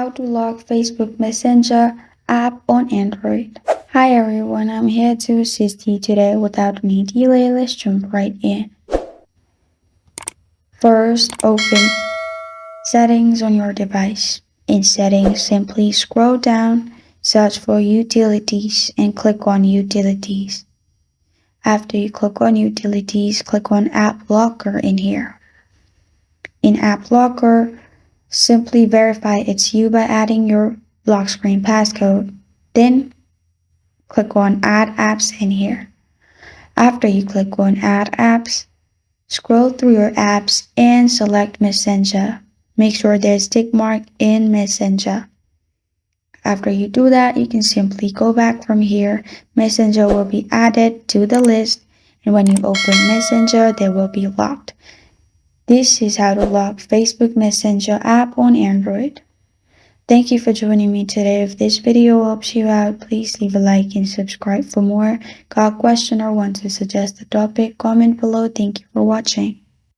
How to lock Facebook Messenger app on Android. Hi everyone, I'm here to assist you today. Without any delay, let's jump right in. First, open Settings on your device. In Settings, simply scroll down, search for Utilities, and click on Utilities. After you click on Utilities, click on App Locker in here. In App Locker, simply verify it's you by adding your lock screen passcode. Then click on Add Apps in here. After you click on Add Apps, scroll through your apps and select Messenger. Make sure there's tick mark in Messenger. After you do that, you can simply go back from here. Messenger will be added to the list, and when you open Messenger, they will be locked. This is how to lock Facebook Messenger app on Android. Thank you for joining me today. If this video helps you out, please leave a like and subscribe for more. Got a question or want to suggest a topic? Comment below. Thank you for watching.